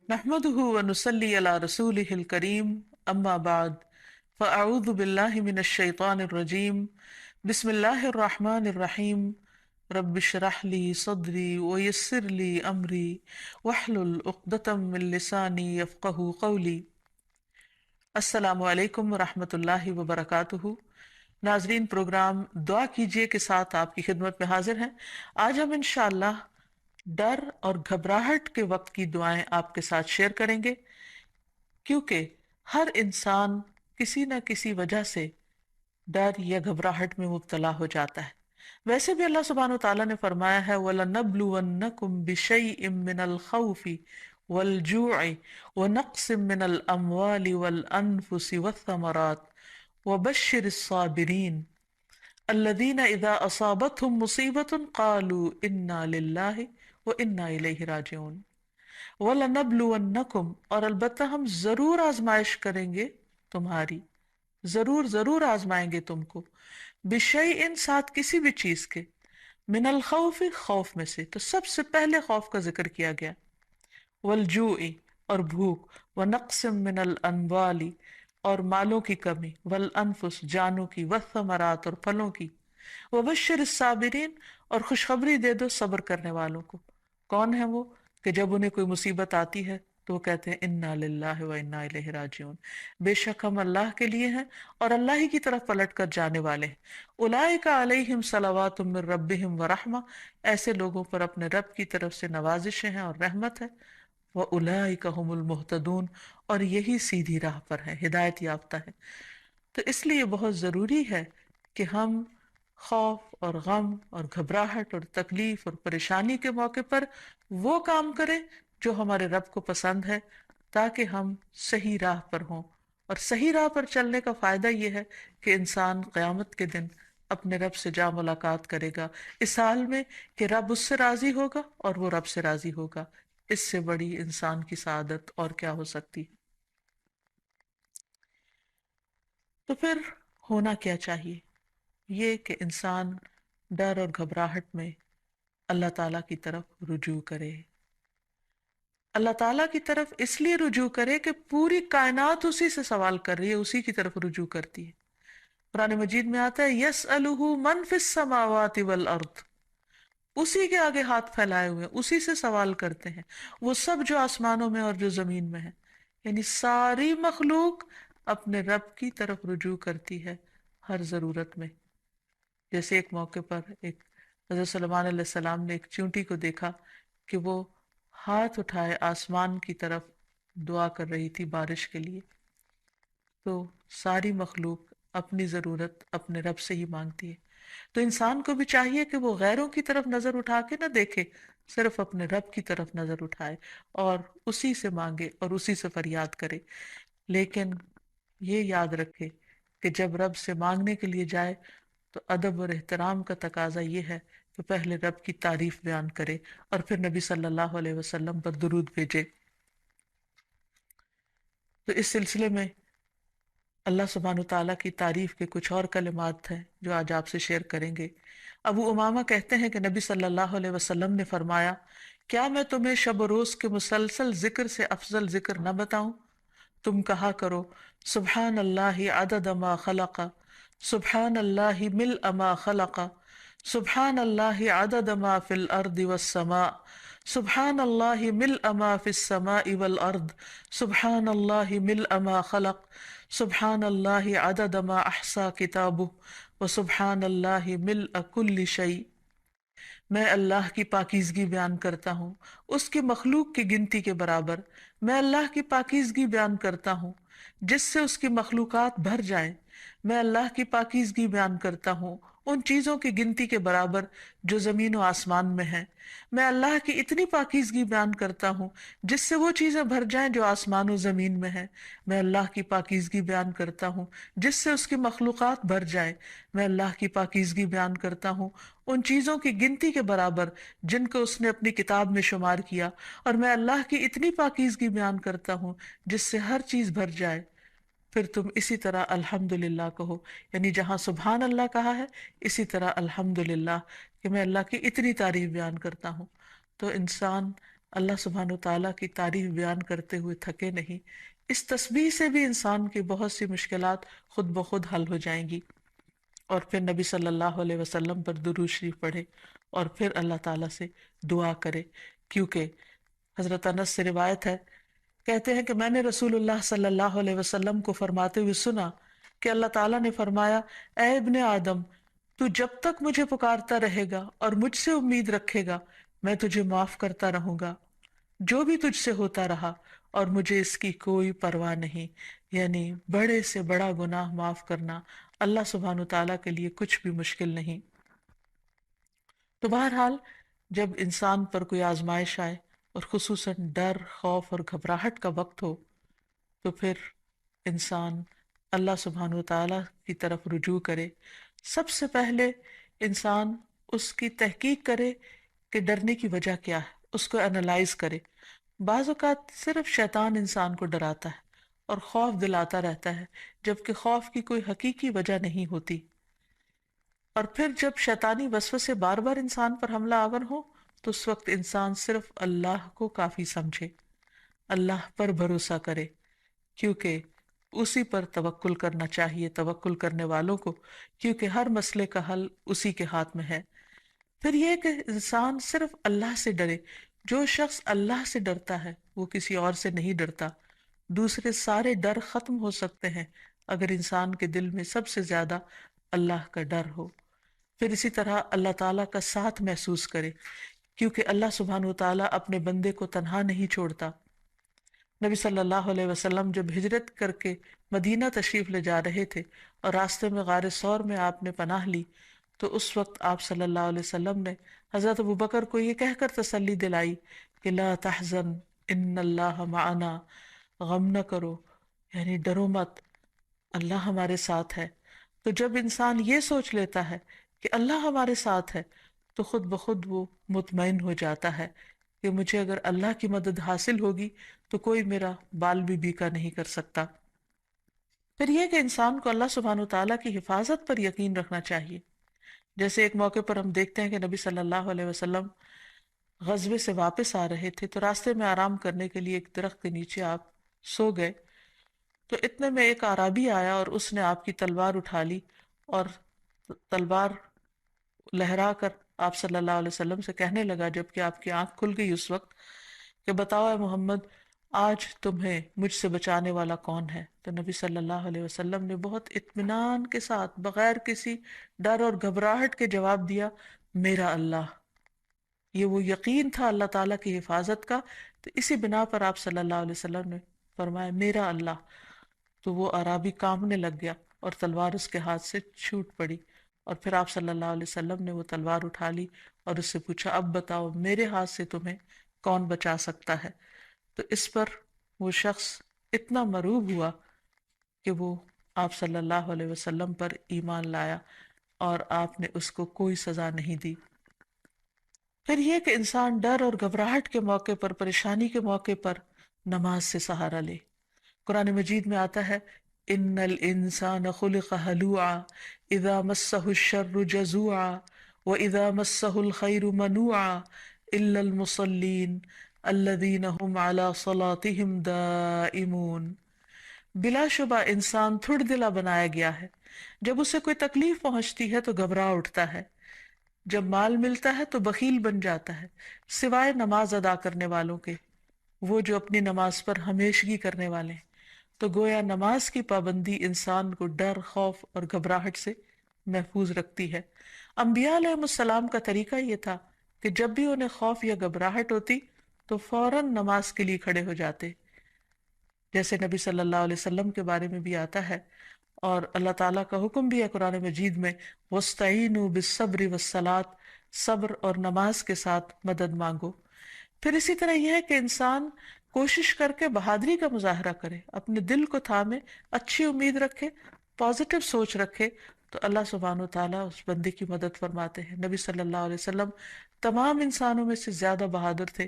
نحمده ونصلي على رسوله الكريم أما بعد فأعوذ بالله من الشيطان الرجيم بسم الله الرحمن الرحيم رب اشرح لي صدري ويسر لي أمري واحلل عقدة من لساني يفقه قولي۔ السلام علیکم ورحمۃ اللہ وبرکاتہ۔ ناظرین، پروگرام دعا کیجئے کے ساتھ آپ کی خدمت میں حاضر ہیں۔ آج ہم انشاءاللہ ڈر اور گھبراہٹ کے وقت کی دعائیں آپ کے ساتھ شیئر کریں گے، کیونکہ ہر انسان کسی نہ کسی وجہ سے ڈر یا گھبراہٹ میں مبتلا ہو جاتا ہے۔ ویسے بھی اللہ سبحانہ وتعالیٰ نے فرمایا ہے وَلَنَبْلُوَنَّكُمْ بِشَيْءٍ مِّنَ الْخَوْفِ وَالْجُوعِ وَنَقْصٍ مِّنَ الْأَمْوَالِ وَالْأَنفُسِ وَالثَّمَرَاتِ وَبَشِّرِ الصَّابِرِينَ الَّذِينَ إِذَا أَصَابَتْهُمْ مُصِيبَةٌ قَالُوا إِنَّا لِلَّهِ وَإِنَّا إِلَيْهِ راجعون۔ وَلَنَبْلُوَنَّكُمْ، اور البتہ ہم ضرور آزمائش کریں گے تمہاری، ضرور آزمائیں گے تم کو، بشیء، ساتھ کسی بھی چیز کے، من الخوف، خوف میں سے، تو سب سے پہلے خوف کا ذکر کیا گیا، والجوع، اور بھوک، ونقص من الاموال، اور مالوں کی کمی، والانفس، جانوں کی، والثمرات، اور پھلوں کی، وبشر الصابرین، اور خوشخبری دے دو صبر کرنے والوں کو۔ کون ہے وہ کہ جب انہیں کوئی مصیبت آتی ہے تو وہ کہتے ہیں انا للہ و انا الیہ راجعون، بے شک ہم اللہ کے لیے ہیں اور اللہ ہی کی طرف پلٹ کر جانے والے ہیں۔ اولئک علیہم صلوات من ربہم ورحمہ، ایسے لوگوں پر اپنے رب کی طرف سے نوازشیں ہیں اور رحمت ہے۔ وَأُولَئِكَ هُمُ الْمُهْتَدُونَ، اور یہی سیدھی راہ پر ہے، ہدایت یافتہ ہے۔ تو اس لیے بہت ضروری ہے کہ ہم خوف اور غم اور گھبراہٹ اور تکلیف اور پریشانی کے موقع پر وہ کام کریں جو ہمارے رب کو پسند ہے، تاکہ ہم صحیح راہ پر ہوں۔ اور صحیح راہ پر چلنے کا فائدہ یہ ہے کہ انسان قیامت کے دن اپنے رب سے جا ملاقات کرے گا، اس حال میں کہ رب اس سے راضی ہوگا اور وہ رب سے راضی ہوگا۔ اس سے بڑی انسان کی سعادت اور کیا ہو سکتی ہے؟ تو پھر ہونا کیا چاہیے؟ یہ کہ انسان ڈر اور گھبراہٹ میں اللہ تعالیٰ کی طرف رجوع کرے۔ اللہ تعالیٰ کی طرف اس لیے رجوع کرے کہ پوری کائنات اسی سے سوال کر رہی ہے، اسی کی طرف رجوع کرتی ہے۔ قرآن مجید میں آتا ہے یسألہ من فی السماوات والارض، اسی کے آگے ہاتھ پھیلائے ہوئے ہیں، اسی سے سوال کرتے ہیں وہ سب جو آسمانوں میں اور جو زمین میں ہے۔ یعنی ساری مخلوق اپنے رب کی طرف رجوع کرتی ہے ہر ضرورت میں۔ جیسے ایک موقع پر ایک حضرت سلیمان علیہ السلام نے ایک چیونٹی کو دیکھا کہ وہ ہاتھ اٹھائے آسمان کی طرف دعا کر رہی تھی بارش کے لیے۔ تو ساری مخلوق اپنی ضرورت اپنے رب سے ہی مانگتی ہے۔ تو انسان کو بھی چاہیے کہ وہ غیروں کی طرف نظر اٹھا کے نہ دیکھے، صرف اپنے رب کی طرف نظر اٹھائے اور اسی سے مانگے اور اسی سے فریاد کرے۔ لیکن یہ یاد رکھے کہ جب رب سے مانگنے کے لیے جائے تو ادب اور احترام کا تقاضا یہ ہے کہ پہلے رب کی تعریف بیان کرے اور پھر نبی صلی اللہ علیہ وسلم پر درود بھیجے۔ تو اس سلسلے میں اللہ سبحانہ وتعالیٰ کی تعریف کے کچھ اور کلمات ہیں جو آج آپ سے شیئر کریں گے۔ ابو امامہ کہتے ہیں کہ نبی صلی اللہ علیہ وسلم نے فرمایا، کیا میں تمہیں شب و روز کے مسلسل ذکر سے افضل ذکر نہ بتاؤں؟ تم کہا کرو سبحان اللہ عدد ما خلق، سبحان اللہ ملء ما خلق، سبحان اللہ عدد ما فی الارض والسماء، سبحان اللہ ملء ما فی السماء والارض، سبحان اللہ ملء ما خلق، سبحان اللہ عدد ما احصا کتابہ، وسبحان اللہ ملء کل شیء۔ میں اللہ کی پاکیزگی بیان کرتا ہوں اس کی مخلوق کی گنتی کے برابر، میں اللہ کی پاکیزگی بیان کرتا ہوں جس سے اس کی مخلوقات بھر جائیں، میں اللہ کی پاکیزگی بیان کرتا ہوں ان چیزوں کی گنتی کے برابر جو زمین و آسمان میں ہیں، میں اللہ کی اتنی پاکیزگی بیان کرتا ہوں جس سے وہ چیزیں بھر جائیں جو آسمان و زمین میں ہیں، میں اللہ کی پاکیزگی بیان کرتا ہوں جس سے اس کی مخلوقات بھر جائیں، میں اللہ کی پاکیزگی بیان کرتا ہوں ان چیزوں کی گنتی کے برابر جن کو اس نے اپنی کتاب میں شمار کیا، اور میں اللہ کی اتنی پاکیزگی بیان کرتا ہوں جس سے ہر چیز بھر جائے۔ پھر تم اسی طرح الحمدللہ کہو، یعنی جہاں سبحان اللہ کہا ہے اسی طرح الحمدللہ کہ میں اللہ کی اتنی تعریف بیان کرتا ہوں۔ تو انسان اللہ سبحانہ تعالیٰ کی تعریف بیان کرتے ہوئے تھکے نہیں۔ اس تسبیح سے بھی انسان کی بہت سی مشکلات خود بخود حل ہو جائیں گی۔ اور پھر نبی صلی اللہ علیہ وسلم پر درود شریف پڑھے اور پھر اللہ تعالیٰ سے دعا کرے، کیونکہ حضرت انس سے روایت ہے، کہتے ہیں کہ میں نے رسول اللہ صلی اللہ علیہ وسلم کو فرماتے ہوئے سنا کہ اللہ تعالیٰ نے فرمایا، اے ابن آدم، تو جب تک مجھے پکارتا رہے گا اور مجھ سے امید رکھے گا میں تجھے معاف کرتا رہوں گا جو بھی تجھ سے ہوتا رہا، اور مجھے اس کی کوئی پرواہ نہیں۔ یعنی بڑے سے بڑا گناہ معاف کرنا اللہ سبحانہ تعالیٰ کے لیے کچھ بھی مشکل نہیں۔ تو بہرحال جب انسان پر کوئی آزمائش آئے اور خصوصاً ڈر، خوف اور گھبراہٹ کا وقت ہو، تو پھر انسان اللہ سبحانہ وتعالیٰ کی طرف رجوع کرے۔ سب سے پہلے انسان اس کی تحقیق کرے کہ ڈرنے کی وجہ کیا ہے، اس کو انالائز کرے۔ بعض اوقات صرف شیطان انسان کو ڈراتا ہے اور خوف دلاتا رہتا ہے، جبکہ خوف کی کوئی حقیقی وجہ نہیں ہوتی۔ اور پھر جب شیطانی وسوسے بار بار انسان پر حملہ آور ہو تو اس وقت انسان صرف اللہ کو کافی سمجھے، اللہ پر بھروسہ کرے، کیونکہ اسی پر توکل کرنا چاہیے توکل کرنے والوں کو، کیونکہ ہر مسئلے کا حل اسی کے ہاتھ میں ہے۔ پھر یہ کہ انسان صرف اللہ سے ڈرے۔ جو شخص اللہ سے ڈرتا ہے وہ کسی اور سے نہیں ڈرتا۔ دوسرے سارے ڈر ختم ہو سکتے ہیں اگر انسان کے دل میں سب سے زیادہ اللہ کا ڈر ہو۔ پھر اسی طرح اللہ تعالیٰ کا ساتھ محسوس کرے، کیونکہ اللہ سبحانہ وتعالیٰ اپنے بندے کو تنہا نہیں چھوڑتا۔ نبی صلی اللہ علیہ وسلم جب ہجرت کر کے مدینہ تشریف لے جا رہے تھے اور راستے میں غار ثور میں آپ نے پناہ لی، تو اس وقت آپ صلی اللہ علیہ وسلم نے حضرت ابوبکر کو یہ کہہ کر تسلی دلائی کہ لا تحزن ان اللہ معنا، غم نہ کرو، یعنی ڈرو مت، اللہ ہمارے ساتھ ہے۔ تو جب انسان یہ سوچ لیتا ہے کہ اللہ ہمارے ساتھ ہے تو خود بخود وہ مطمئن ہو جاتا ہے کہ مجھے اگر اللہ کی مدد حاصل ہوگی تو کوئی میرا بال بھی بیکا نہیں کر سکتا۔ پھر یہ کہ انسان کو اللہ سبحانہ تعالیٰ کی حفاظت پر یقین رکھنا چاہیے۔ جیسے ایک موقع پر ہم دیکھتے ہیں کہ نبی صلی اللہ علیہ وسلم غزوے سے واپس آ رہے تھے تو راستے میں آرام کرنے کے لیے ایک درخت کے نیچے آپ سو گئے، تو اتنے میں ایک اعرابی آیا اور اس نے آپ کی تلوار اٹھا لی اور تلوار لہرا کر آپ صلی اللہ علیہ وسلم سے کہنے لگا، جبکہ آپ کی آنکھ کھل گئی اس وقت، کہ بتاؤ اے محمد، آج تمہیں مجھ سے بچانے والا کون ہے؟ تو نبی صلی اللہ علیہ وسلم نے بہت اطمینان کے ساتھ بغیر کسی ڈر اور گھبراہٹ کے جواب دیا، میرا اللہ۔ یہ وہ یقین تھا اللہ تعالیٰ کی حفاظت کا، تو اسی بنا پر آپ صلی اللہ علیہ وسلم نے فرمایا میرا اللہ۔ تو وہ اعرابی کانپنے لگ گیا اور تلوار اس کے ہاتھ سے چھوٹ پڑی، اور پھر آپ صلی اللہ علیہ وسلم نے وہ تلوار اٹھا لی اور اس سے پوچھا، اب بتاؤ میرے ہاتھ سے تمہیں کون بچا سکتا ہے؟ تو اس پر وہ شخص اتنا مرعوب ہوا کہ وہ آپ صلی اللہ علیہ وسلم پر ایمان لایا اور آپ نے اس کو کوئی سزا نہیں دی۔ پھر یہ کہ انسان ڈر اور گھبراہٹ کے موقع پر، پریشانی کے موقع پر نماز سے سہارا لے۔ قرآن مجید میں آتا ہے، ان الانسان خلق ہلوعا اذا مسہ الشر جزوعا واذا مسہ الخیر منوعا الا المصلین الذین هم علی صلاتهم دائمون۔ بلا شبہ انسان تھوڑ دلا بنایا گیا ہے، جب اسے کوئی تکلیف پہنچتی ہے تو گھبرا اٹھتا ہے، جب مال ملتا ہے تو بخیل بن جاتا ہے، سوائے نماز ادا کرنے والوں کے، وہ جو اپنی نماز پر ہمیشگی کرنے والے ہیں۔ تو گویا نماز کی پابندی انسان کو ڈر، خوف اور گھبراہٹ سے محفوظ رکھتی ہے۔ انبیاء علیہ السلام کا طریقہ یہ تھا کہ جب بھی انہیں خوف یا گھبراہٹ ہوتی تو فوراً نماز کے لیے کھڑے ہو جاتے، جیسے نبی صلی اللہ علیہ وسلم کے بارے میں بھی آتا ہے، اور اللہ تعالیٰ کا حکم بھی ہے قرآن مجید میں، وَاسْتَعِینُوا بِالصَّبْرِ وَالصَّلَاةِ، صبر اور نماز کے ساتھ مدد مانگو۔ پھر اسی طرح یہ ہے کہ انسان کوشش کر کے بہادری کا مظاہرہ کرے، اپنے دل کو تھامے، اچھی امید رکھے، پازیٹیو سوچ رکھے، تو اللہ سبحانہ و تعالیٰ اس بندے کی مدد فرماتے ہیں۔ نبی صلی اللہ علیہ وسلم تمام انسانوں میں سے زیادہ بہادر تھے۔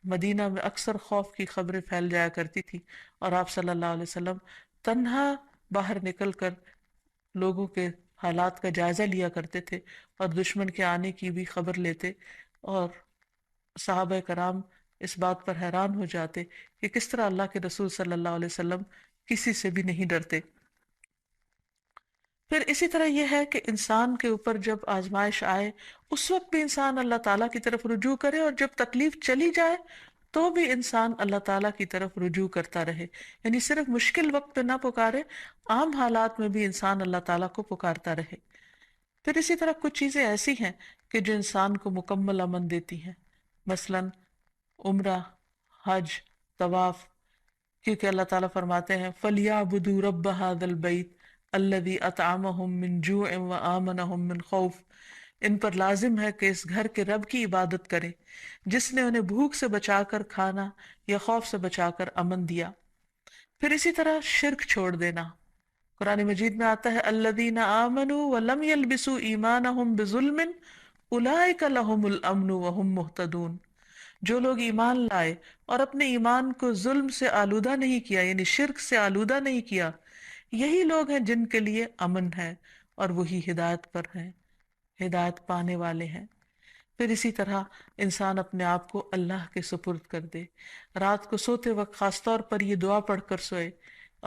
مدینہ میں اکثر خوف کی خبریں پھیل جایا کرتی تھی اور آپ صلی اللہ علیہ وسلم تنہا باہر نکل کر لوگوں کے حالات کا جائزہ لیا کرتے تھے اور دشمن کے آنے کی بھی خبر لیتے، اور صحابہ کرام اس بات پر حیران ہو جاتے کہ کس طرح اللہ کے رسول صلی اللہ علیہ وسلم کسی سے بھی نہیں ڈرتے۔ پھر اسی طرح یہ ہے کہ انسان کے اوپر جب آزمائش آئے اس وقت بھی انسان اللہ تعالیٰ کی طرف رجوع کرے، اور جب تکلیف چلی جائے تو بھی انسان اللہ تعالیٰ کی طرف رجوع کرتا رہے، یعنی صرف مشکل وقت پہ نہ پکارے، عام حالات میں بھی انسان اللہ تعالیٰ کو پکارتا رہے۔ پھر اسی طرح کچھ چیزیں ایسی ہیں کہ جو انسان کو مکمل امن دیتی ہیں، مثلاً عمرہ، حج، طواف، کیونکہ اللہ تعالیٰ فرماتے ہیں فَلْيَعْبُدُوا رَبَّ هَذَا الْبَيْتِ الَّذِي أَطْعَمَهُم مِّن جُوعٍ وَآمَنَهُم مِّن خَوْفٍ، ان پر لازم ہے کہ اس گھر کے رب کی عبادت کریں جس نے انہیں بھوک سے بچا کر کھانا یا خوف سے بچا کر امن دیا۔ پھر اسی طرح شرک چھوڑ دینا، قرآن مجید میں آتا ہے الَّذِينَ آمَنُوا وَلَمْ يَلْبِسُوا إِيمَانَهُم بِظُلْمٍ أُولَٰئِكَ لَهُمُ الْأَمْنُ وَهُمْ مُهْتَدُونَ، جو لوگ ایمان لائے اور اپنے ایمان کو ظلم سے آلودہ نہیں کیا، یعنی شرک سے آلودہ نہیں کیا، یہی لوگ ہیں جن کے لیے امن ہے اور وہی ہدایت پر ہیں، ہدایت پانے والے ہیں۔ پھر اسی طرح انسان اپنے آپ کو اللہ کے سپرد کر دے، رات کو سوتے وقت خاص طور پر یہ دعا پڑھ کر سوئے،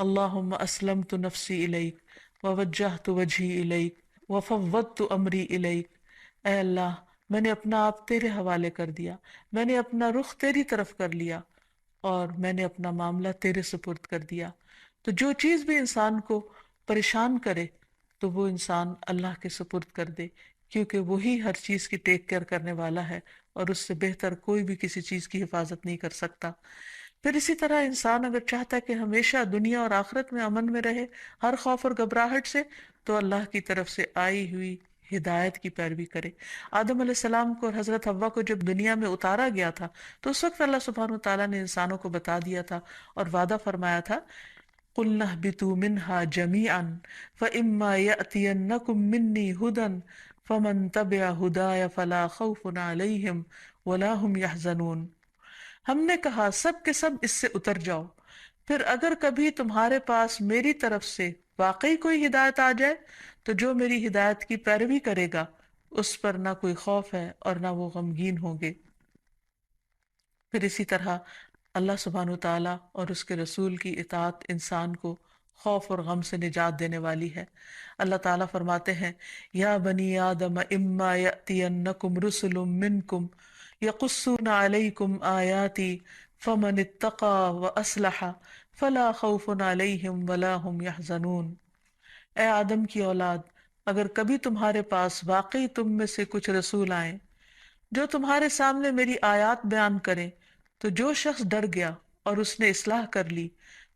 اللہم اسلمت نفسی الیک ووجہت وجہی الیک وفوضت امری الیک، اے اللہ میں نے اپنا آپ تیرے حوالے کر دیا، میں نے اپنا رخ تیری طرف کر لیا اور میں نے اپنا معاملہ تیرے سپرد کر دیا۔ تو جو چیز بھی انسان کو پریشان کرے تو وہ انسان اللہ کے سپرد کر دے، کیونکہ وہی ہر چیز کی ٹیک کیئر کرنے والا ہے اور اس سے بہتر کوئی بھی کسی چیز کی حفاظت نہیں کر سکتا۔ پھر اسی طرح انسان اگر چاہتا ہے کہ ہمیشہ دنیا اور آخرت میں امن میں رہے ہر خوف اور گھبراہٹ سے، تو اللہ کی طرف سے آئی ہوئی ہدایت کی پیروی کرے۔ آدم علیہ السلام کو اور حضرت حوا کو جب دنیا میں اتارا گیا تھا تو اس وقت اللہ سبحانہ وتعالیٰ نے انسانوں کو بتا دیا تھا اور وعدہ فرمایا تھا قُلْنَا اهْبِطُوا مِنْهَا جَمِيعًا فَإِمَّا يَأْتِيَنَّكُم مِّنِّي هُدًى فَمَن تَبِعَ هُدَايَ فَلَا خَوْفٌ عَلَيْهِمْ وَلَا هُمْ يَحْزَنُونَ، ہم نے کہا سب کے سب اس سے اتر جاؤ، پھر اگر کبھی تمہارے پاس میری طرف سے واقعی کوئی ہدایت آ جائے تو جو میری ہدایت کی پیروی کرے گا اس پر نہ کوئی خوف ہے اور نہ وہ غمگین ہوں گے۔ پھر اسی طرح اللہ سبحانہ وتعالیٰ اور اس کے رسول کی اطاعت انسان کو خوف اور غم سے نجات دینے والی ہے۔ اللہ تعالیٰ فرماتے ہیں یا بنی آدم اما یأتینکم رسل منکم یقصون علیکم آیاتی فمن اتقی واصلح فلا خوف علیہم ولا ہم یحزنون، اے آدم کی اولاد اگر کبھی تمہارے پاس واقعی تم میں سے کچھ رسول آئیں جو تمہارے سامنے میری آیات بیان کریں، تو جو شخص ڈر گیا اور اس نے اصلاح کر لی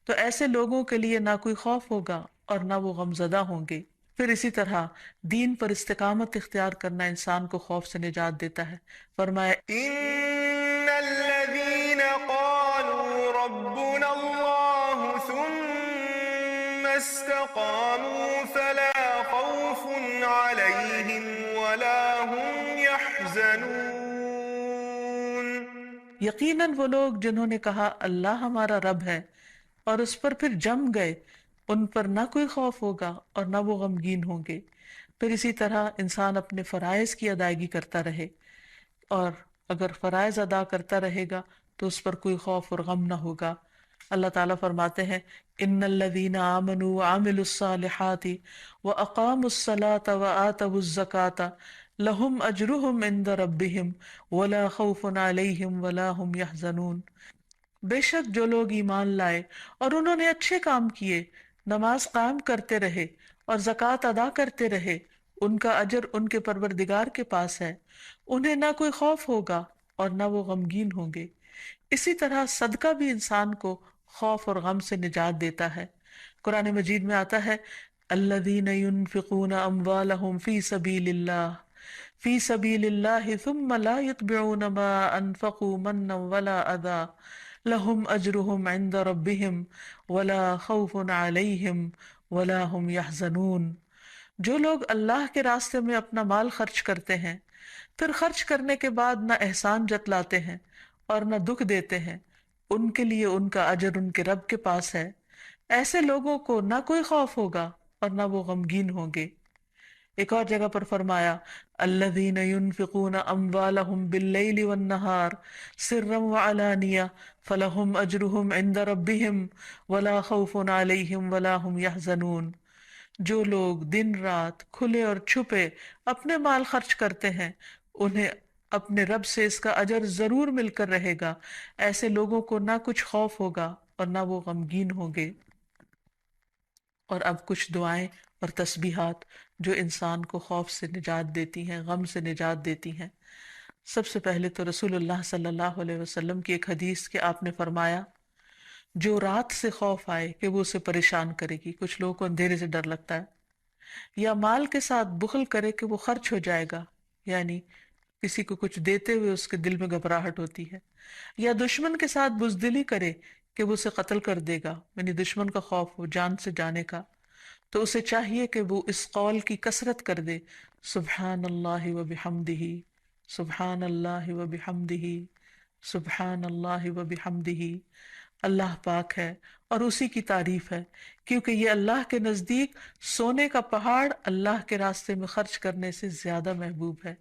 تو ایسے لوگوں کے لیے نہ کوئی خوف ہوگا اور نہ وہ غمزدہ ہوں گے۔ پھر اسی طرح دین پر استقامت اختیار کرنا انسان کو خوف سے نجات دیتا ہے۔ فرمایا إن الذين قالوا ربنا الله ثم استقاموا فلا خوف عليهم ولا هم يحزنون۔ یقیناً وہ لوگ جنہوں نے کہا اللہ ہمارا رب ہے اور اس پر پھر جم گئے، ان پر نہ کوئی خوف ہوگا اور نہ وہ غمگین ہوں گے۔ پھر اسی طرح انسان اپنے فرائض کی ادائیگی کرتا رہے، اور اگر فرائض ادا کرتا رہے گا تو اس پر کوئی خوف اور غم نہ ہوگا۔ اللہ تعالیٰ فرماتے ہیں ان الذین آمنوا وعملوا الصالحات واقاموا الصلاة وآتوا الزکاة لہم اجرہم عند ربہم ولا خوف علیہم ولا ہم یحزنون، بے شک جو لوگ ایمان لائے اور انہوں نے اچھے کام کیے، نماز قائم کرتے رہے اور زکوٰۃ ادا کرتے رہے، ان کا اجر ان کے پروردگار کے پاس ہے، انہیں نہ کوئی خوف ہوگا اور نہ وہ غمگین ہوں گے۔ اسی طرح صدقہ بھی انسان کو خوف اور غم سے نجات دیتا ہے۔ قرآن مجید میں آتا ہے الذین ينفقون اموالهم فی سبیل اللہ ثم لا یتبعون ما انفقوا منا ولا اذى لہم اجرہم عند ربہم ولا خوف علیہم ولا ہم یحزنون، جو لوگ اللہ کے راستے میں اپنا مال خرچ کرتے ہیں پھر خرچ کرنے کے بعد نہ احسان جتلاتے ہیں اور نہ دکھ دیتے ہیں، ان کے لیے ان کا اجر ان کے رب کے پاس ہے، ایسے لوگوں کو نہ کوئی خوف ہوگا اور نہ وہ غمگین ہوں گے۔ ایک اور جگہ پر فرمایا الذین ينفقون اموالهم باللیل والنہار سرا وعلانیہ فلہم اجرہم عند ربہم ولا خوف علیہم ولا هم يحزنون، جو لوگ دن رات کھلے اور چھپے اپنے مال خرچ کرتے ہیں انہیں اپنے رب سے اس کا اجر ضرور مل کر رہے گا، ایسے لوگوں کو نہ کچھ خوف ہوگا اور نہ وہ غمگین ہوں گے۔ اور اب کچھ دعائیں اور تسبیحات جو انسان کو خوف سے نجات دیتی ہیں، غم سے نجات دیتی ہیں۔ سب سے پہلے تو رسول اللہ صلی اللہ علیہ وسلم کی ایک حدیث کہ آپ نے فرمایا جو رات سے خوف آئے کہ وہ اسے پریشان کرے گی، کچھ لوگوں کو اندھیرے سے ڈر لگتا ہے، یا مال کے ساتھ بخل کرے کہ وہ خرچ ہو جائے گا، یعنی کسی کو کچھ دیتے ہوئے اس کے دل میں گھبراہٹ ہوتی ہے، یا دشمن کے ساتھ بزدلی کرے کہ وہ اسے قتل کر دے گا، یعنی دشمن کا خوف ہو جان سے جانے کا، تو اسے چاہیے کہ وہ اس قول کی کثرت کر دے سبحان اللہ و بحمدہ، سبحان اللہ و بحمدہ، سبحان اللہ و بحمدہ۔ اللہ پاک ہے اور اسی کی تعریف ہے، کیونکہ یہ اللہ کے نزدیک سونے کا پہاڑ اللہ کے راستے میں خرچ کرنے سے زیادہ محبوب ہے۔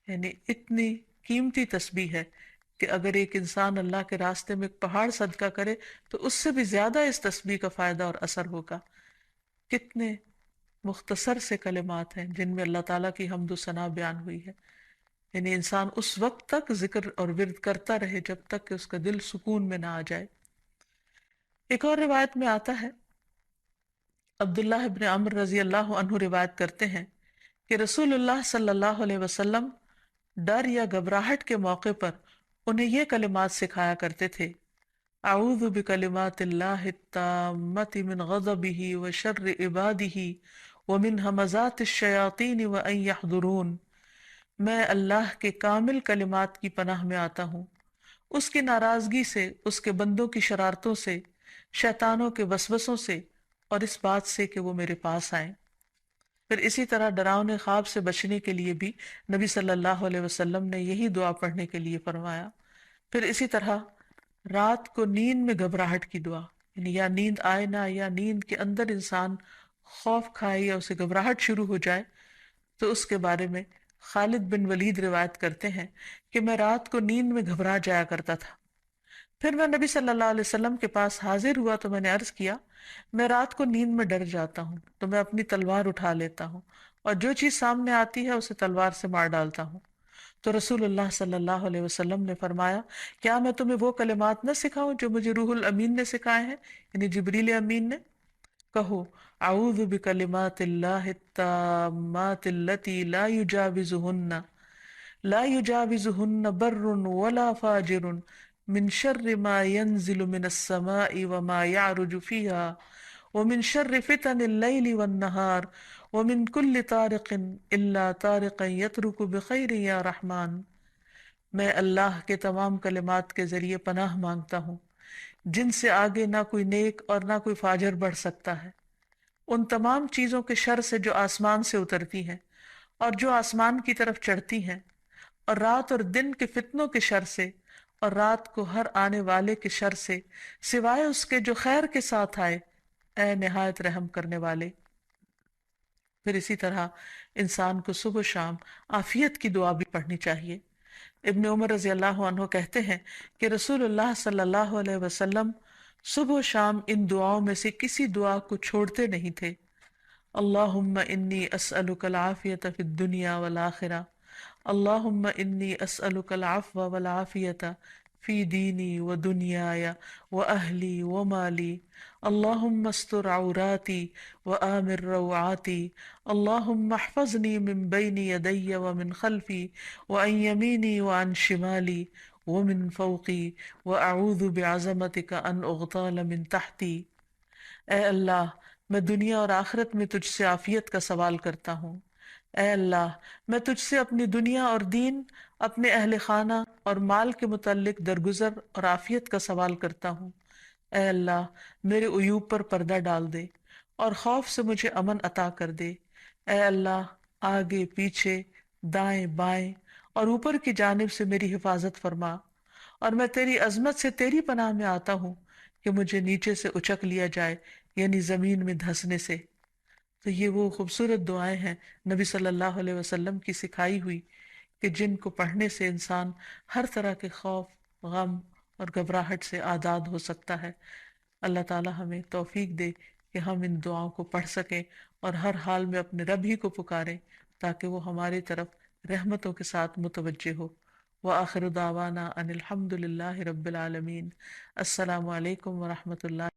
یعنی اتنی قیمتی تسبیح ہے کہ اگر ایک انسان اللہ کے راستے میں ایک پہاڑ صدقہ کرے تو اس سے بھی زیادہ اس تسبیح کا فائدہ اور اثر ہوگا۔ کتنے مختصر سے کلمات ہیں جن میں اللہ تعالیٰ کی حمد و ثنا بیان ہوئی ہے، یعنی انسان اس وقت تک ذکر اور ورد کرتا رہے جب تک کہ اس کا دل سکون میں نہ آ جائے۔ ایک اور روایت میں آتا ہے، عبداللہ ابن عمر رضی اللہ عنہ روایت کرتے ہیں کہ رسول اللہ صلی اللہ علیہ وسلم ڈر یا گھبراہٹ کے موقع پر انہیں یہ کلمات سکھایا کرتے تھے، اعوذ بکلمات اللہ التامۃ من غضبہ وشر عبادہ ومن ہمزات الشیاطین وان یحضرون، میں اللہ کے کامل کلمات کی پناہ میں آتا ہوں، اس کی ناراضگی سے، اس کے بندوں کی شرارتوں سے، شیطانوں کے وسوسوں سے، اور اس بات سے کہ وہ میرے پاس آئیں۔ پھر اسی طرح ڈراؤنے خواب سے بچنے کے لیے بھی نبی صلی اللہ علیہ وسلم نے یہی دعا پڑھنے کے لیے فرمایا۔ پھر اسی طرح رات کو نیند میں گھبراہٹ کی دعا، یعنی یا نیند آئے نہ، یا نیند کے اندر انسان خوف کھائے یا اسے گھبراہٹ شروع ہو جائے، تو اس کے بارے میں خالد بن ولید روایت کرتے ہیں کہ میں رات کو نیند میں گھبرا جایا کرتا تھا، پھر میں نبی صلی اللہ علیہ وسلم کے پاس حاضر ہوا تو میں نے عرض کیا میں رات کو نیند میں ڈر جاتا ہوں تو میں اپنی تلوار اٹھا لیتا ہوں اور جو چیز سامنے آتی ہے اسے تلوار سے مار ڈالتا ہوں، تو رسول اللہ صلی اللہ علیہ وسلم نے فرمایا کیا میں تمہیں وہ کلمات نہ سکھاؤں جو مجھے روح الامین نے سکھائے ہیں، یعنی جبریل امین نے؟ کہو اعوذ بکلمات اللہ التامات التی لا يجاوزهن بر ولا فاجر من شر ما ينزل من السماء وما يعرج فيها ومن شر فتن الليل والنهار ومن كل طارق الا طارقا يطرق بخير يا رحمن۔ میں اللہ کے تمام کلمات کے ذریعے پناہ مانگتا ہوں جن سے آگے نہ کوئی نیک اور نہ کوئی فاجر بڑھ سکتا ہے، ان تمام چیزوں کے شر سے جو آسمان سے اترتی ہیں اور جو آسمان کی طرف چڑھتی ہیں، اور رات اور دن کے فتنوں کے شر سے، اور رات کو ہر آنے والے کے شر سے، سوائے اس کے جو خیر کے ساتھ آئے، اے نہایت رحم کرنے والے۔ پھر اسی طرح انسان کو صبح و شام عافیت کی دعا بھی پڑھنی چاہیے۔ ابن عمر رضی اللہ عنہ کہتے ہیں کہ رسول اللہ صلی اللہ علیہ وسلم صبح و شام ان دعاؤں میں سے کسی دعا کو چھوڑتے نہیں تھے۔ اللہم انی اسألک العافیت فی الدنیا والآخرہ، اللہم انی اسألک العفو والعافیت فی دینی و دنیای و اہلی و مالی، اللہم استر عوراتی و آمر روعاتی، اللہم احفظنی من بین یدی و من خلفی و عن یمینی و عن شمالی ومن فوقی واعوذ بعظمتک ان اغتال من تحتی۔ اے اللہ میں دنیا اور آخرت میں تجھ سے عافیت کا سوال کرتا ہوں، اے اللہ میں تجھ سے اپنی دنیا اور دین، اپنے اہل خانہ اور مال کے متعلق درگزر اور عافیت کا سوال کرتا ہوں، اے اللہ میرے عیوب پر پردہ ڈال دے اور خوف سے مجھے امن عطا کر دے، اے اللہ آگے پیچھے دائیں بائیں اور اوپر کی جانب سے میری حفاظت فرما، اور میں تیری عظمت سے تیری پناہ میں آتا ہوں کہ مجھے نیچے سے اچک لیا جائے، یعنی زمین میں دھنسنے سے۔ تو یہ وہ خوبصورت دعائیں ہیں نبی صلی اللہ علیہ وسلم کی سکھائی ہوئی، کہ جن کو پڑھنے سے انسان ہر طرح کے خوف، غم اور گھبراہٹ سے آزاد ہو سکتا ہے۔ اللہ تعالی ہمیں توفیق دے کہ ہم ان دعاؤں کو پڑھ سکیں اور ہر حال میں اپنے رب ہی کو پکاریں، تاکہ وہ ہماری طرف رحمتوں کے ساتھ متوجہ ہو۔ وآخر دعوانا ان الحمد للہ رب العالمین۔ السلام علیکم ورحمۃ اللہ۔